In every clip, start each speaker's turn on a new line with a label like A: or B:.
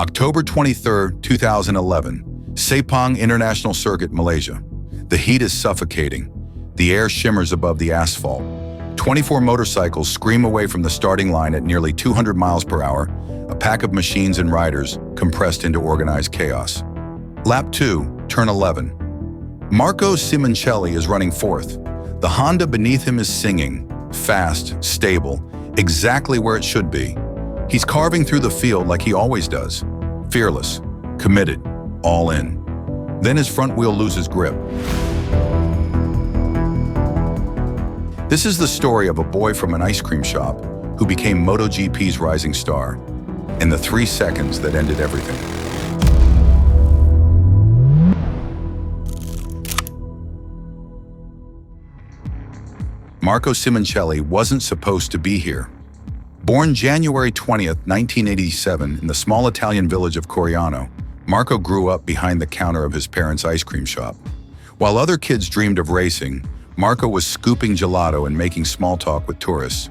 A: October 23, 2011, Sepang International Circuit, Malaysia. The heat is suffocating. The air shimmers above the asphalt. 24 motorcycles scream away from the starting line at nearly 200 miles per hour, a pack of machines and riders compressed into organized chaos. Lap 2, turn 11. Marco Simoncelli is running fourth. The Honda beneath him is singing, fast, stable, exactly where it should be. He's carving through the field like he always does, fearless, committed, all in. Then his front wheel loses grip. This is the story of a boy from an ice cream shop who became MotoGP's rising star, and the 3 seconds that ended everything. Marco Simoncelli wasn't supposed to be here. Born January 20th, 1987 in the small Italian village of Coriano, Marco grew up behind the counter of his parents' ice cream shop. While other kids dreamed of racing, Marco was scooping gelato and making small talk with tourists.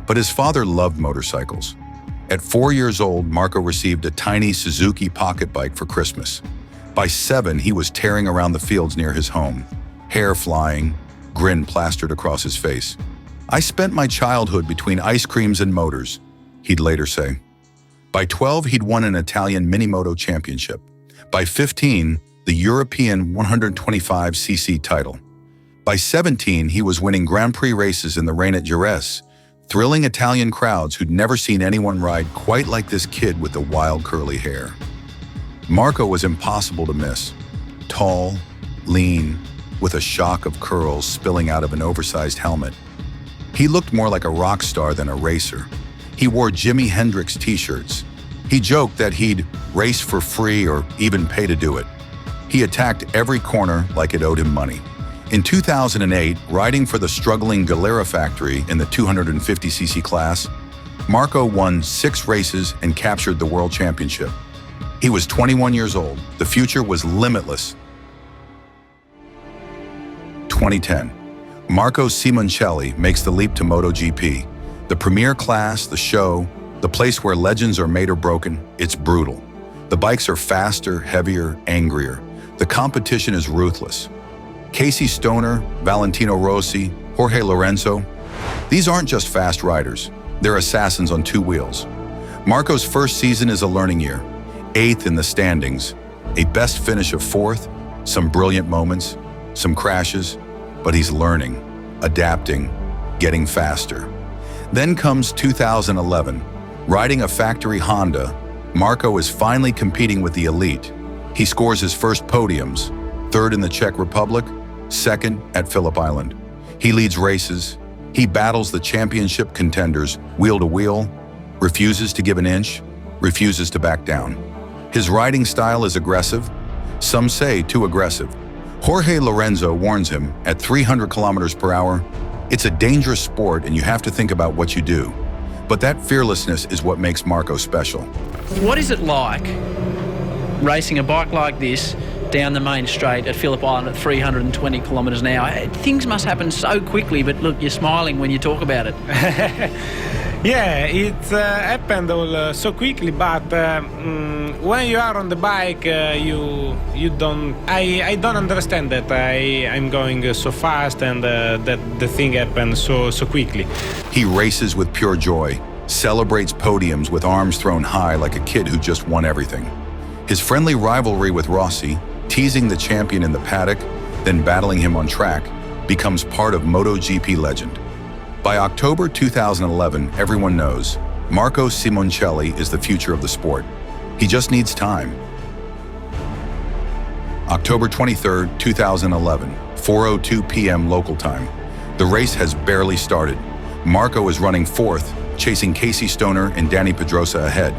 A: But his father loved motorcycles. At 4 years old, Marco received a tiny Suzuki pocket bike for Christmas. By 7, he was tearing around the fields near his home, hair flying, grin plastered across his face. "I spent my childhood between ice creams and motors," he'd later say. By 12, he'd won an Italian mini-moto championship. By 15, the European 125cc title. By 17, he was winning Grand Prix races in the rain at Jerez, thrilling Italian crowds who'd never seen anyone ride quite like this kid with the wild curly hair. Marco was impossible to miss. Tall, lean, with a shock of curls spilling out of an oversized helmet. He looked more like a rock star than a racer. He wore Jimi Hendrix t-shirts. He joked that he'd race for free or even pay to do it. He attacked every corner like it owed him money. In 2008, riding for the struggling Galera factory in the 250cc class, Marco won 6 races and captured the world championship. He was 21 years old. The future was limitless. 2010. Marco Simoncelli makes the leap to MotoGP. The premier class, the show, the place where legends are made or broken, it's brutal. The bikes are faster, heavier, angrier. The competition is ruthless. Casey Stoner, Valentino Rossi, Jorge Lorenzo, these aren't just fast riders. They're assassins on 2 wheels. Marco's first season is a learning year. 8th in the standings, a best finish of 4th, some brilliant moments, some crashes, but he's learning, adapting, getting faster. Then comes 2011. Riding a factory Honda, Marco is finally competing with the elite. He scores his first podiums, 3rd in the Czech Republic, 2nd at Phillip Island. He leads races. He battles the championship contenders wheel to wheel, refuses to give an inch, refuses to back down. His riding style is aggressive, some say too aggressive. Jorge Lorenzo warns him at 300 kilometers per hour, it's a dangerous sport and you have to think about what you do. But that fearlessness is what makes Marco special.
B: What is it like racing a bike like this down the main straight at Phillip Island at 320 kilometres an hour? Things must happen so quickly, but look, you're smiling when you talk about it.
C: Yeah, it happened all so quickly, but when you are on the bike, you don't. I don't understand that I'm going so fast and that the thing happened so quickly.
A: He races with pure joy, celebrates podiums with arms thrown high like a kid who just won everything. His friendly rivalry with Rossi, teasing the champion in the paddock, then battling him on track, becomes part of MotoGP legend. By October 2011, everyone knows Marco Simoncelli is the future of the sport. He just needs time. October 23, 2011, 4:02 p.m. local time. The race has barely started. Marco is running 4th, chasing Casey Stoner and Danny Pedrosa ahead.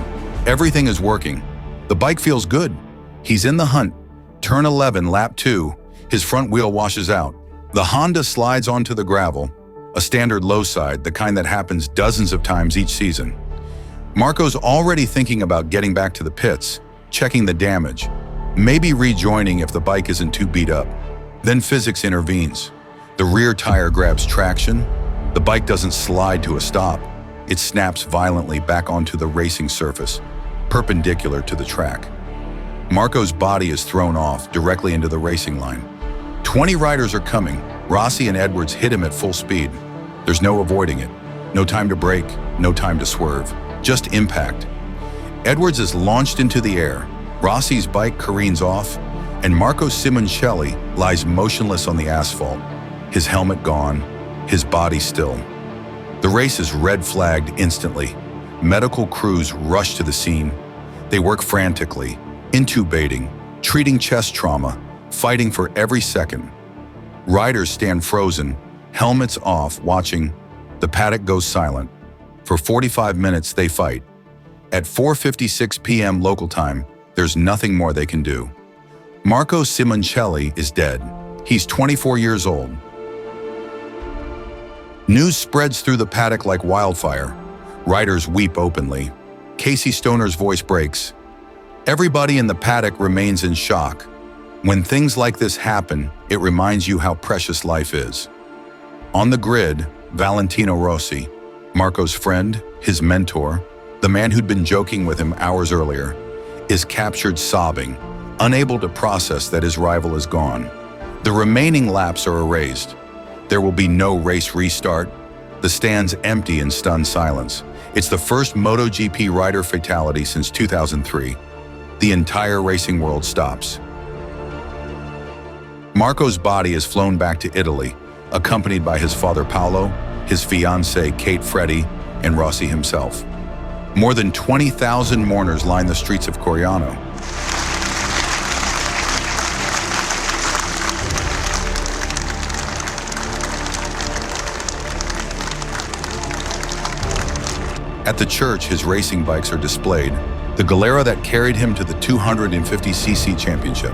A: Everything is working. The bike feels good. He's in the hunt. Turn 11, lap 2. His front wheel washes out. The Honda slides onto the gravel, a standard low side, the kind that happens dozens of times each season. Marco's already thinking about getting back to the pits, checking the damage, maybe rejoining if the bike isn't too beat up. Then physics intervenes. The rear tire grabs traction. The bike doesn't slide to a stop. It snaps violently back onto the racing surface. perpendicular to the track. Marco's body is thrown off directly into the racing line. 20 riders are coming. Rossi and Edwards hit him at full speed. There's no avoiding it. No time to brake, no time to swerve. Just impact. Edwards is launched into the air. Rossi's bike careens off, and Marco Simoncelli lies motionless on the asphalt, his helmet gone, his body still. The race is red flagged instantly. Medical crews rush to the scene. They work frantically, intubating, treating chest trauma, fighting for every second. Riders stand frozen, helmets off, watching. The paddock goes silent. For 45 minutes, they fight. At 4:56 p.m. local time, there's nothing more they can do. Marco Simoncelli is dead. He's 24 years old. News spreads through the paddock like wildfire. Riders weep openly. Casey Stoner's voice breaks. Everybody in the paddock remains in shock. When things like this happen, it reminds you how precious life is. On the grid, Valentino Rossi, Marco's friend, his mentor, the man who'd been joking with him hours earlier, is captured sobbing, unable to process that his rival is gone. The remaining laps are erased. There will be no race restart. The stands empty in stunned silence. It's the first MotoGP rider fatality since 2003. The entire racing world stops. Marco's body is flown back to Italy, accompanied by his father Paolo, his fiancée Kate Freddy, and Rossi himself. More than 20,000 mourners line the streets of Coriano. At the church, his racing bikes are displayed. The Galera that carried him to the 250cc championship,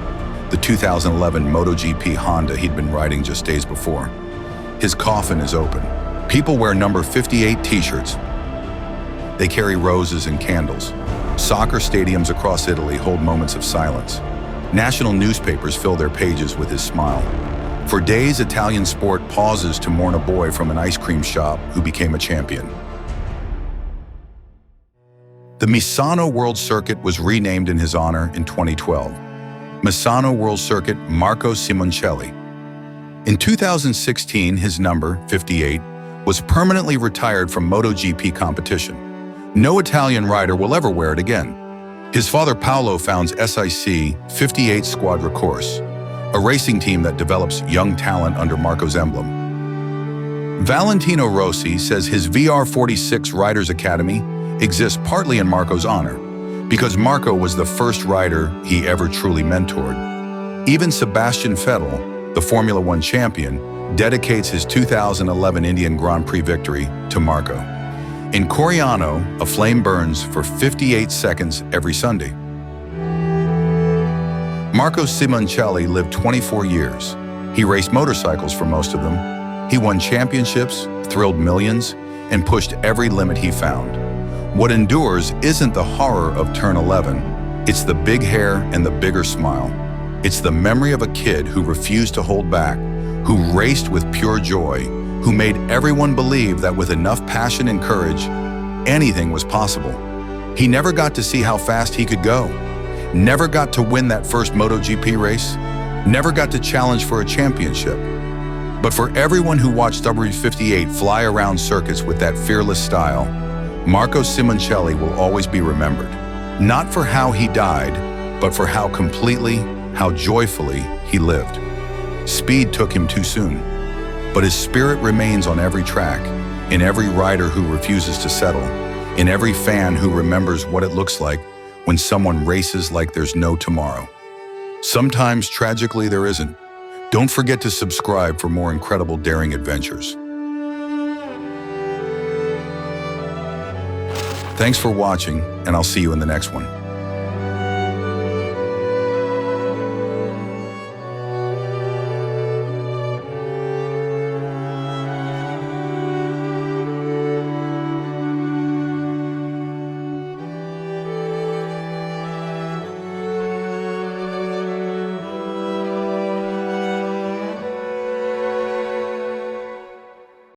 A: the 2011 MotoGP Honda he'd been riding just days before. His coffin is open. People wear number 58 t-shirts. They carry roses and candles. Soccer stadiums across Italy hold moments of silence. National newspapers fill their pages with his smile. For days, Italian sport pauses to mourn a boy from an ice cream shop who became a champion. The Misano World Circuit was renamed in his honor in 2012. Misano World Circuit Marco Simoncelli. In 2016, his number, 58, was permanently retired from MotoGP competition. No Italian rider will ever wear it again. His father Paolo founds SIC 58 Squadra Corse, a racing team that develops young talent under Marco's emblem. Valentino Rossi says his VR46 Riders Academy exists partly in Marco's honor, because Marco was the first rider he ever truly mentored. Even Sebastian Vettel, the Formula One champion, dedicates his 2011 Indian Grand Prix victory to Marco. In Coriano, a flame burns for 58 seconds every Sunday. Marco Simoncelli lived 24 years. He raced motorcycles for most of them. He won championships, thrilled millions, and pushed every limit he found. What endures isn't the horror of turn 11, it's the big hair and the bigger smile. It's the memory of a kid who refused to hold back, who raced with pure joy, who made everyone believe that with enough passion and courage, anything was possible. He never got to see how fast he could go, never got to win that first MotoGP race, never got to challenge for a championship. But for everyone who watched W58 fly around circuits with that fearless style, Marco Simoncelli will always be remembered, not for how he died, but for how completely, how joyfully he lived. Speed took him too soon, but his spirit remains on every track, in every rider who refuses to settle, in every fan who remembers what it looks like when someone races like there's no tomorrow. Sometimes, tragically, there isn't. Don't forget to subscribe for more incredible daring adventures. Thanks for watching, and I'll see you in the next one.